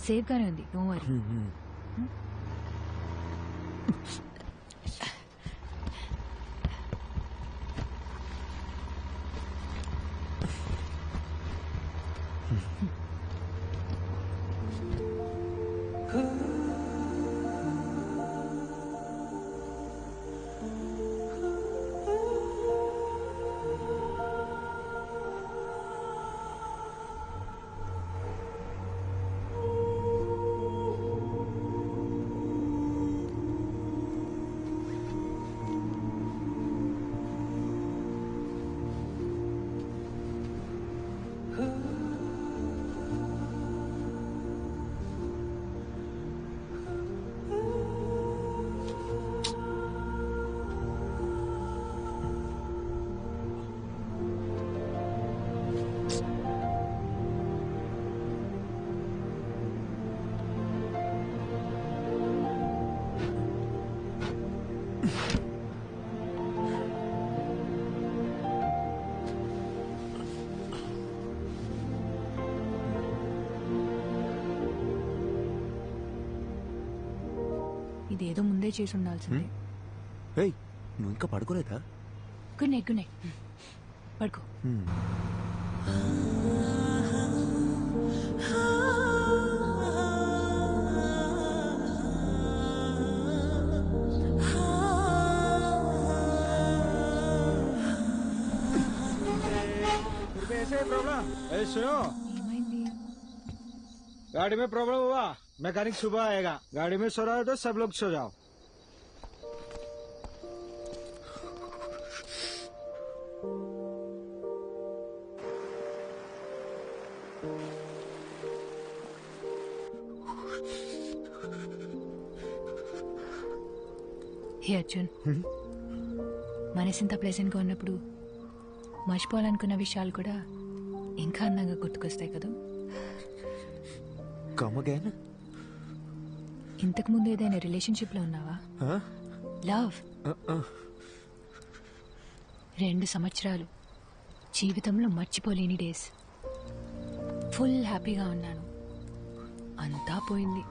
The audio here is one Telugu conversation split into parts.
సేఫ్ గానే ఉంది, డోంట్ వరీ. ఇదేదో ముందే చేసి ఉండాల్సిందే. నువ్వు ఇంకా పడుకోలేదా? Good night, good night. పడుకో. सुनो, गाड़ी में प्रॉब्लम हुआ, मैकेनिक सुबह आएगा. गाड़ी में सो रहा है तो सब लोग सो जाओ. హే అర్జున్, మనసింత ప్లెజెంట్గా ఉన్నప్పుడు మర్చిపోవాలనుకున్న విషయాలు కూడా ఇంకా అందంగా గుర్తుకొస్తాయి కదా. ఇంతకు ముందు ఏదైనా రిలేషన్షిప్ లో ఉన్నావా? లవ్ 2 సంవత్సరాలు జీవితంలో మర్చిపోలేని డేస్. ఫుల్ హ్యాపీగా ఉన్నాను, అంతా పోయింది.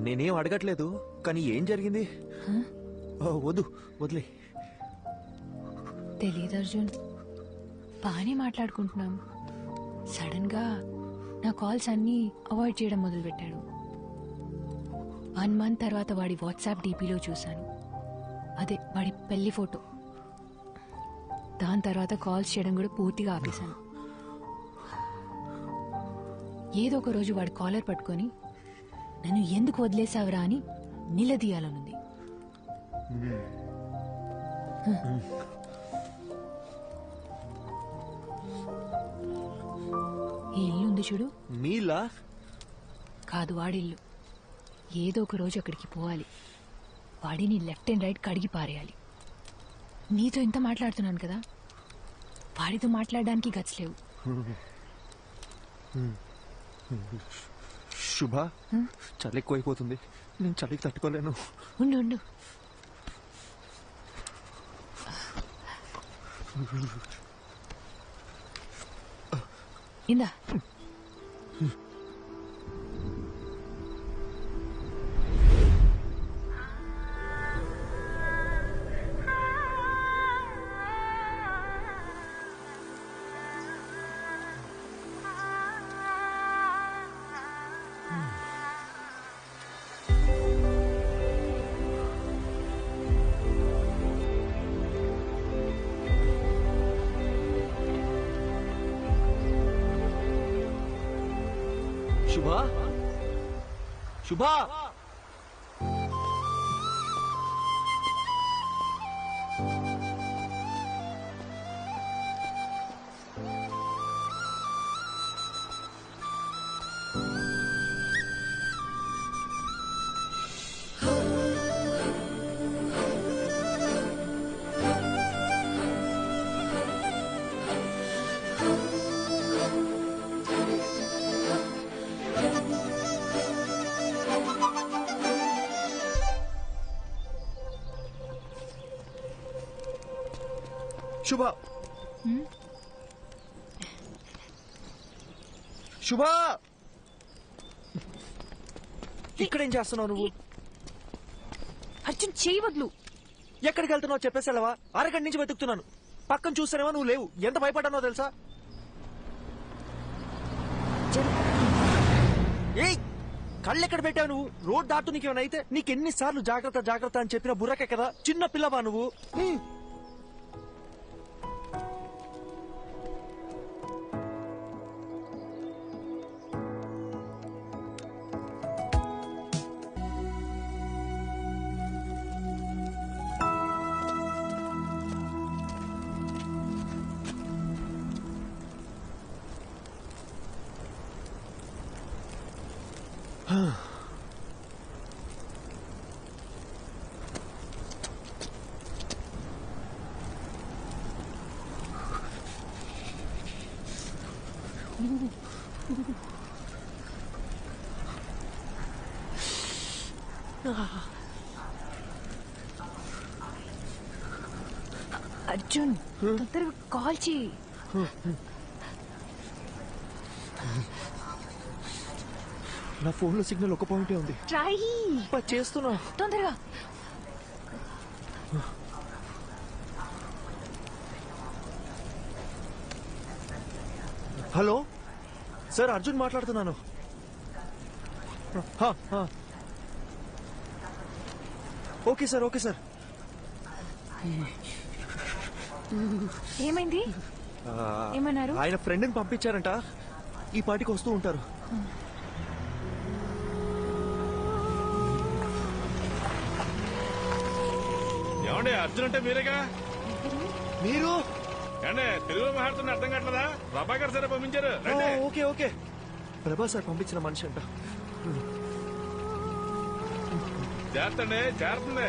నేనేం అడగట్లేదు, కానీ ఏం జరిగింది? వద్దు, వదిలే. తెలీదు అర్జున్, బాగానే మాట్లాడుకుంటున్నాం. సడన్ గా నా కాల్స్ అన్నీ అవాయిడ్ చేయడం మొదలు పెట్టాడు. 1 మంత్ తర్వాత వాడి వాట్సాప్ డీపీలో చూశాను, అదే వాడి పెళ్లి ఫోటో. దాని తర్వాత కాల్స్ చేయడం కూడా పూర్తిగా ఆపేశాను. ఏదో ఒక రోజు వాడి కాలర్ పట్టుకొని నన్ను ఎందుకు వదిలేసావురా అని నిలదీయాలనుంది. ఈ ఇల్లు ఉంది చూడు, మీలా కాదు వాడిల్లు. ఏదో ఒక రోజు అక్కడికి పోవాలి, వాడిని లెఫ్ట్ అండ్ రైట్ కడిగి పారేయాలి. నీతో ఇంత మాట్లాడుతున్నాను కదా, వాడితో మాట్లాడడానికి గట్స్ లేవు. శుభ, చలి ఎక్కువైపోతుంది, నేను చలికి తట్టుకోలేను. ఉండు ఉండు. ఇందా. శుభా, శుభా, శుభ. శుభా, ఇక్కడేం చేస్తున్నావు నువ్వు? అర్జున్ చేయి వదులు. ఎక్కడికి వెళ్తున్నావు చెప్పేసావా? అరగంట నుంచి వెతుకుతున్నాను. పక్కన చూస్తానేమో నువ్వు లేవు. ఎంత భయపడ్డానో తెలుసా? ఏయ్, కళ్ళెక్కడ పెట్టావు నువ్వు? రోడ్ దాటు నీకేమైనా అయితే నీకెన్నిసార్లు జాగ్రత్త జాగ్రత్త అని చెప్పిన బుర్రకే కదా. చిన్న పిల్లవా నువ్వు? అర్జున్ తొందరగా కాల్ చేయి. నా ఫోన్ లో సిగ్నల్ ఒక పాయింటే ఉంది. ట్రై చేస్తున్నా. తొందరగా. హలో సార్, అర్జున్ మాట్లాడుతున్నాను. Okay sir, okay sir. ఏమైంది? ఏమన్నారు? ఆయన ఫ్రెండ్ని పంపించారంట. ఈ పాటికి వస్తూ ఉంటారు. ఏమండి, అర్జున్ అంటే మీరేగా? మీరు? ఏమండి, తెలుగులో మాట్లాడుతున్న అర్థం కావట్లేదా? ప్రభాకర్ సరే పంపించారు. రండి. Okay okay. ప్రభా సార్ పంపించిన మనిషి అంట. చేస్తండి, చేరుతుంది.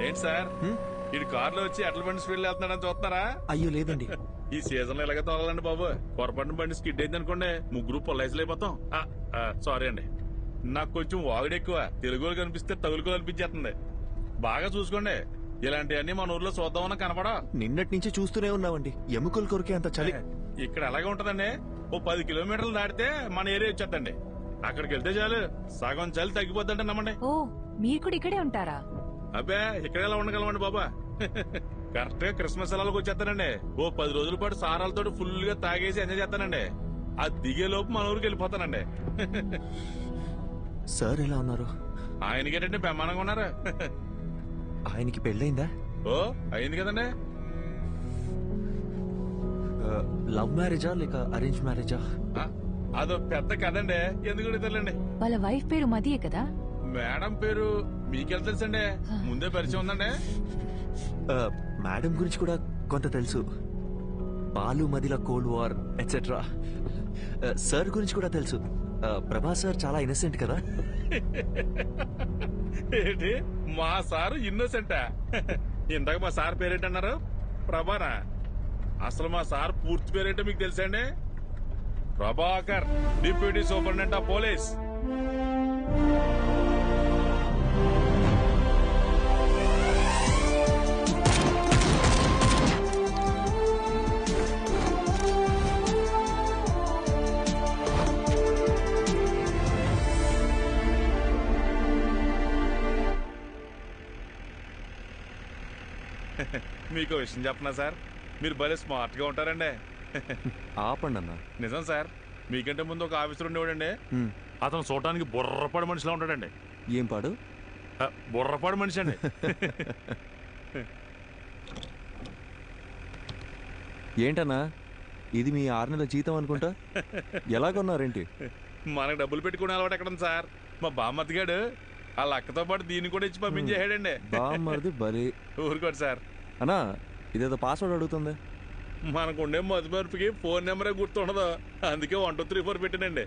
ఏంటి సార్, ఇటు కారులో వచ్చి ఎట్ల బండి స్పీడ్ వెళ్తున్నాడని చూస్తున్నారా? అయ్యో లేదండి. ఈ సీజన్ లో ఎలాగ తోలాలండి బాబు. పొరపాటున బండి స్కిడ్ అయింది అనుకోండి, ముగ్గురు పొల్లైజులు అయిపోతాం. సారీ అండి, నాకు కొంచెం వాగుడు ఎక్కువ. తెలుగులో కనిపిస్తే తగులుకో అనిపించేస్తుంది. బాగా చూసుకోండి, ఇలాంటివన్నీ మన ఊర్లో చూద్దామన్నా కనపడా. నిన్నటి నుంచి చూస్తూనే ఉన్నామండి. ఎముకలు కొరికే అంత చలి. ఇక్కడ ఎలాగే ఉంటదండి, ఓ 10 కిలోమీటర్లు దాటితే మన ఏరియా వచ్చేద్దండి. అక్కడికి వెళ్తే చాలు, సగం చలి తగ్గిపోద్దంటే నమ్మండి. ఓ, మీరు కూడా ఇక్కడే ఉంటారా? అబ్బే, ఇక్కడ ఎలా ఉండగలమండి బాబా. కరెక్ట్ గా క్రిస్మస్ సెలవులకు వచ్చేస్తానండి. ఓ 10 రోజుల పాటు సారాలతో ఫుల్ గా తాగేసి ఎంజాయ్ చేస్తానండి. ఆ దిగే లోపు మన ఊరికి వెళ్ళిపోతానండి. సార్ ఎలా ఉన్నారు? ఆయనకేంటంటే బ్రహ్మాండంగా ఉన్నారు. ఆయనకి పెళ్ళైందా? ఓ, అయింది కదండి. లవ్ మ్యారేజా లేక అరేంజ్ మ్యారేజా? అదో పెద్ద కదండి, ఎందుకు తెలియండి. వాళ్ళ వైఫ్ పేరు మదియే కదా? మేడం పేరు మీకెళ్ళ తెలుసండి? ముందే పరిచయం ఉందండి. మేడం గురించి కూడా కొంత తెలుసు. బాలు మదిల కోల్డ్ వార్ ఎట్సెట్రా. సార్ గురించి కూడా తెలుసు. ప్రభా సార్ చాలా ఇన్నసెంట్ కదా. ఏంటి, మా సారు ఇన్నోసెంటా? ఇందాక మా సార్ పేరేంటన్నారు? ప్రభానా? అసలు మా సార్ పూర్తి పేరేంటో మీకు తెలుసండి? Prabhakar, deputy superintendent of police. మీకు విషయం చెప్పనా సార్, మీరు భలే స్మార్ట్ గా ఉంటారండి. ఆపండి అన్న. నిజం సార్, మీకంటే ముందు ఒక ఆఫీసర్ ఉండేవాడండి. అతను చూడటానికి బుర్రపాడు మనిషిలా ఉంటాడండి. ఏం పాడు? బుర్రపాడు మనిషి అండి. ఏంటన్నా, ఇది మీ 6 నెలల జీతం అనుకుంటా. ఎలా కొన్నారేంటి? మనకు డబ్బులు పెట్టుకునే అలవాటు ఎక్కడుంది సార్? మా బామ్మతిగాడు వాళ్ళ అక్కతో పాటు దీన్ని కూడా ఇచ్చి పంపించేసాడండి. బామ్మది బలి. ఊరుకోండి సార్. అన్నా, ఇదేదో పాస్వర్డ్ అడుగుతుంది. మనకుండే మధుమర్పుకి ఫోన్ నెంబరే గుర్తుండదు, అందుకే 1 2 3 4 పెట్టానండి.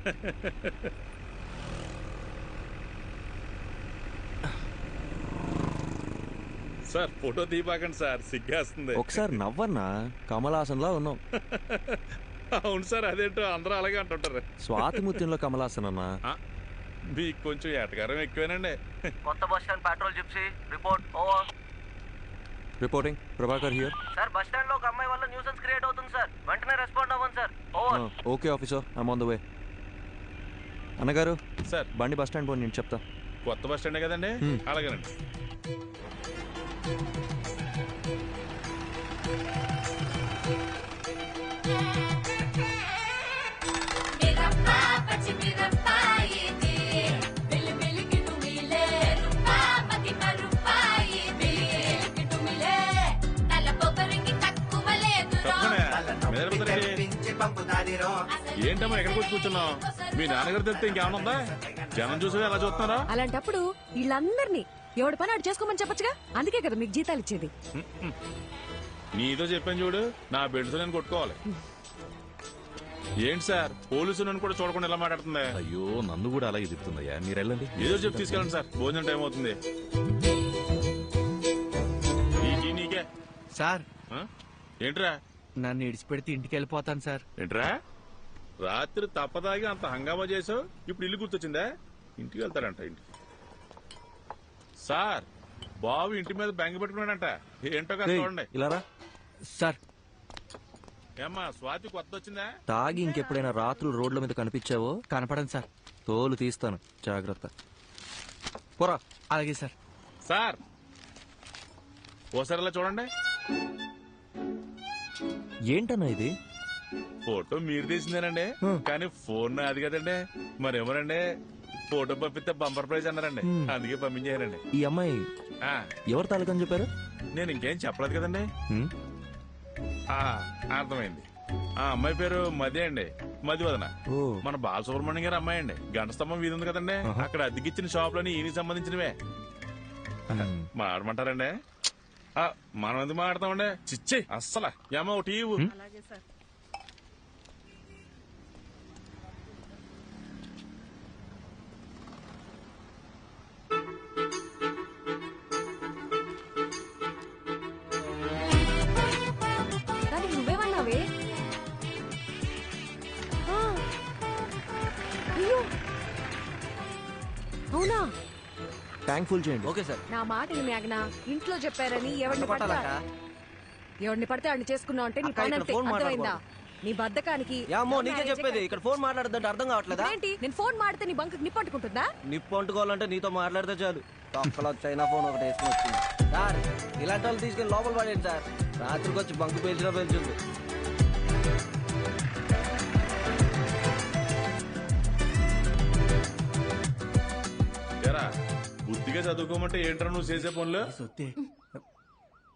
సార్ ఫోటో తీపాకండి సార్, సిగ్గేస్తుంది. ఒకసారి నవ్వన్నా, కమలాసన్లా ఉన్నావు. అవును సార్, అదేంటో అందరూ అలాగే అంటుంటారు. స్వాతిముత్యంలో కమలాసన్ అన్నా. మీకు కొంచెం ఎటకారం ఎక్కువేనండి. కొత్త bus stand petrol gypsy report over. Reporting Prabhakar here. Sir bus stand లో ఒక అమ్మాయి వల్ల న్యూసెన్స్ క్రియేట్ అవుతుంది సార్. వెంటనే రెస్పాండ్ అవ్వండి sir. Over. Okay officer, I'm on the way. అన్నగారు సార్ బండి బస్ స్టాండ్ పోయి నేను చెప్తా. కొత్త బస్ స్టాండే కదండి, అలాగేనండి. ఏంటమ్మా ఎక్కడికి వచ్చి కూర్చున్నావు? మీ నాన్నగారు తెలిస్తే ఇంకేమన్నా ఉందా? జనం చూసి ఎలా చూస్తున్నారా? అలాంటప్పుడు వీళ్ళందరినీ ఎవడి పని ఆడు చేసుకోమని చెప్పొచ్చుగా. అందుకే కదా మీకు జీతాలు ఇచ్చేది. నీతో చెప్పాను చూడు, నా బెడ్స్ నేను కొట్టుకోవాలి. ఏంటి సార్ పోలీసు నన్ను కూడా చూడకుండా ఎలా మాట్లాడుతుంది? అయ్యో నన్ను కూడా అలాగే చెప్తుందయ్యా. మీరు వెళ్ళండి. ఏదో చెప్పి తీసుకెళ్ళండి సార్, భోజనం టైం అవుతుంది. నీకే సార్ ఆ? ఏంట్రా నన్ను ఇడిచిపెడితే ఇంటికి వెళ్ళిపోతాను సార్. ఏంట్రా రాత్రి తప్పదాగి అంత హంగామా చేసావు, ఇప్పుడు ఇల్లు గుర్తొచ్చిందా? ఇంటికి వెళ్తారంట. ఇంటికి సార్ బాబు ఇంటి మీద బెంగ పెట్టుకున్నాడంట. ఏంటో కదా చూడండి. ఇలారా సార్ ఏమ్మా స్వాతి కొత్త వచ్చిందా? తాగి ఇంకెప్పుడైనా రాత్రులు రోడ్ల మీద కనిపించావో కనపడండి సార్. తోలు తీస్తాను, జాగ్రత్త. పోరా. అలాగే సార్. సార్ ఓసారి ఇలా చూడండి. ఏంటన్నా ఇది? ఫోటో మీరు తీసిందేనండి, కానీ ఫోన్ నాది కదండి. మరేమోనండి ఫోటో పంపిస్తే బంపర్ ప్రైజ్ అన్నారండి, అందుకే పంపించారండి. ఈ అమ్మాయి ఆ, ఎవరు తాలూకని చెప్పారు? నేను ఇంకేం చెప్పలేదు కదండి. హ్మ్? ఆ, అర్థమైంది. ఆ అమ్మాయి పేరు మది అండి, మదివదన. ఓ మన బాలసుబ్రహ్మణ్యం గారి అమ్మాయి అండి. గంట స్తంభం వీధి ఉంది కదండి, అక్కడ అద్దెకిచ్చిన షాప్ లోని ఈయనకి సంబంధించినవే. మాడమంటారండి? మనం ఎందుకు మాడతామండి? చిచ్చి అస్సలు ఏమో ఒకటి ఇవ్వు. దానికి నువ్వేమన్నావే? ఆ. అయ్యో అవునా? థ్యాంక్ఫుల్ చేయండి. Okay sir. నా మాట మేఘనా, ఇంట్లో చెప్పారని ఎవరిని పడితే వాడిని చేసుకున్నావు అంటే నీ అక్క, పని ఇక్కడ అంతే. ఫోన్ అర్థమైందా? నీ బద్దకానికి యామో నీకే చెప్పేది. ఇక్కడ ఫోన్ మాట్లాడదంటే అర్థం కావట్లేదా? ఏంటి నేను ఫోన్ మాడితే నీ బంకు నిప్పు అంటుకుంటుందా? నిప్పు అంటుకోవాలంటే నీతో మాట్లాడితే చాలు. తొక్కలో చైనా ఫోన్ ఒకటి వేసుకుని వచ్చింది. సార్ ఇలాంటి వాళ్ళు తీసుకెళ్ళి లోపల పడేయండి సార్. రాత్రికి వచ్చి బంకు పేల్చినా పేల్చింది. ఏరా బుద్ధిగా చదువుకోమంటే ఏంట్రా నువ్వు చేసే పనులు?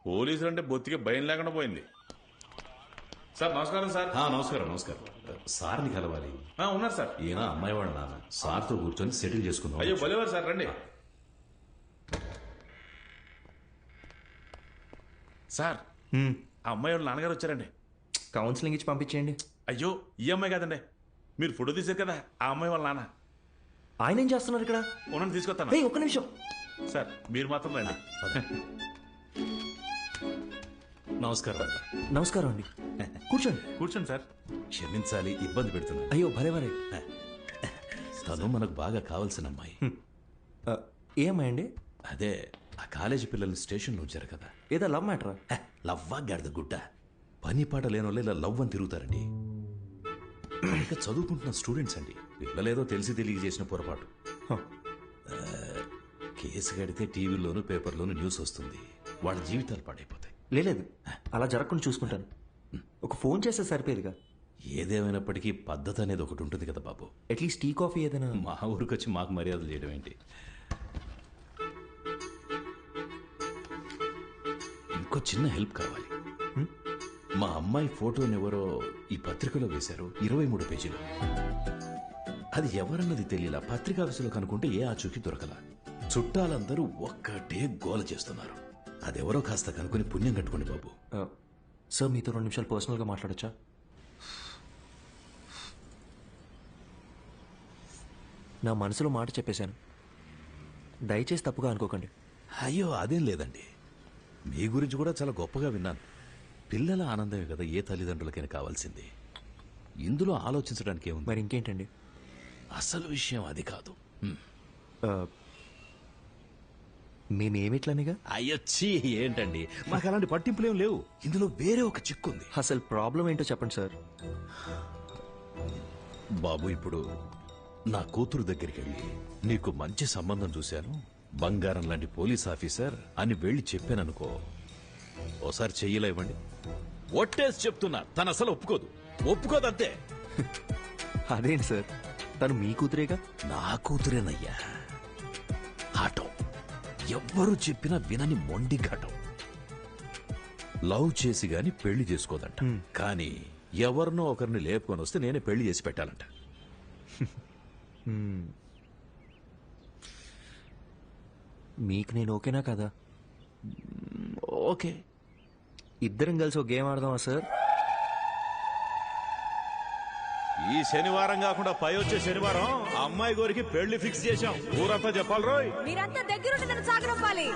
పోలీసులు అంటే బొత్తిగా భయం లేకుండా పోయింది. సార్ నమస్కారం సార్. నమస్కారం నమస్కారం. సార్ని కలవాలి. ఉన్నారు సార్. ఈయన అమ్మాయి వాళ్ళ నాన్న. సార్తో కూర్చొని సెటిల్ చేసుకుందాం. అయ్యో భలేవారు సార్, రండి. సార్ ఆ అమ్మాయి వాళ్ళ నాన్నగారు వచ్చారండి. కౌన్సిలింగ్ ఇచ్చి పంపించేయండి. అయ్యో ఈ అమ్మాయి కాదండి, మీరు ఫోటో తీశారు కదా ఆ అమ్మాయి వాళ్ళ నాన్న. ఆయన ఏం చేస్తున్నారు ఇక్కడ? ఉన్నది తీసుకొస్తాను. ఏయ్, ఒక్క నిమిషం. సార్ మీరు మాత్రం రండి. నమస్కారం. నమస్కారం అండి. కూర్చోండి. కూర్చోండి సార్. క్షమించాలి, ఇబ్బంది పెడుతున్నా. అయ్యో భలేవరే. తను మనకు బాగా కావాల్సిన అమ్మాయి. ఏ అమ్మాయి అండి? అదే ఆ కాలేజీ పిల్లల్ని స్టేషన్లో ఉంచారు కదా. ఏదో లవ్ మ్యాటరా? లవ్వా గాడిద గుడ్డ. పని పాట లేని వాళ్ళు ఇలా లవ్ అని తిరుగుతారండి. ఇంకా చదువుకుంటున్న స్టూడెంట్స్ అండి. పిల్లలేదో తెలిసి తెలియ చేసిన పొరపాటు. కేసు కడితే టీవీలోను పేపర్లోను న్యూస్ వస్తుంది. వాళ్ళ జీవితాలు పాడైపోతాయి. లేదు, అలా జరగకుండా చూసుకుంటాను. ఒక ఫోన్ చేస్తే సరిపోయేదిగా. ఏదేమైనప్పటికీ పద్ధతి అనేది ఒకటి ఉంటుంది కదా బాబు. అట్లీస్ట్ టీ కాఫీ ఏదైనా. మా ఊరికి వచ్చి మాకు మర్యాదలు చేయడం ఏంటి? ఇంకో చిన్న హెల్ప్ కావాలి. మా అమ్మాయి ఫోటోని ఎవరో ఈ పత్రికలో వేశారు, 23 పేజీలు. అది ఎవరన్నది తెలియలా. పత్రికా ఆఫీసులో కనుక్కుంటే ఏ ఆచూకీ దొరకలా. చుట్టాలందరూ ఒక్కటే గోల చేస్తున్నారు. అదెవరో కాస్త కనుక్కొని పుణ్యం కట్టుకోండి బాబు. సార్ మీతో 2 నిమిషాలు పర్సనల్గా మాట్లాడచ్చా? నా మనసులో మాట చెప్పేశాను, దయచేసి తప్పుగా అనుకోకండి. అయ్యో అదేం లేదండి. మీ గురించి కూడా చాలా గొప్పగా విన్నాను. పిల్లల ఆనందమే కదా ఏ తల్లిదండ్రులకైనా కావాల్సింది. ఇందులో ఆలోచించడానికి ఏముంది? మరి ఇంకేంటండి? అసలు విషయం అది కాదు. మేమేమిట్లనిగా అయ్యొచ్చి ఏంటండి మాకు అలాంటి పట్టింపులేం లేవు ఇందులో వేరే ఒక చిక్కుంది. అసలు ప్రాబ్లం ఏంటో చెప్పండి సార్. బాబు ఇప్పుడు నా కూతురు దగ్గరికి వెళ్ళి నీకు మంచి సంబంధం చూశాను, బంగారం లాంటి పోలీస్ ఆఫీసర్ అని వెళ్ళి చెప్పాననుకో, ఓసారి చెయ్యిలా ఇవ్వండి. ఒట్టేసి చెప్తున్నా, తను అసలు ఒప్పుకోదంతే. అదేంటి సార్, తను మీ కూతురేగా. నా కూతురేనయ్యా. ఆటం ఎవ్వరు చెప్పినా వినని మొండి ఘటం. లవ్ చేసి గాని పెళ్లి చేసుకోదంట, కానీ ఎవరినో ఒకరిని లేపుకొని వస్తే నేనే పెళ్లి చేసి పెట్టాలంట. మీకు నేను ఓకేనా కదా? ఓకే, ఇద్దరం కలిసి ఒక గేమ్ ఆడదామా సార్? ఈ శనివారం కాకుండా పై వచ్చే శనివారం అమ్మాయి గోరికి పెళ్లి ఫిక్స్ చేశాం. ఊరంతా చెప్పాలి రోయ్. మీరంతా దగ్గరుండి నన్ను సాగనంపాలి.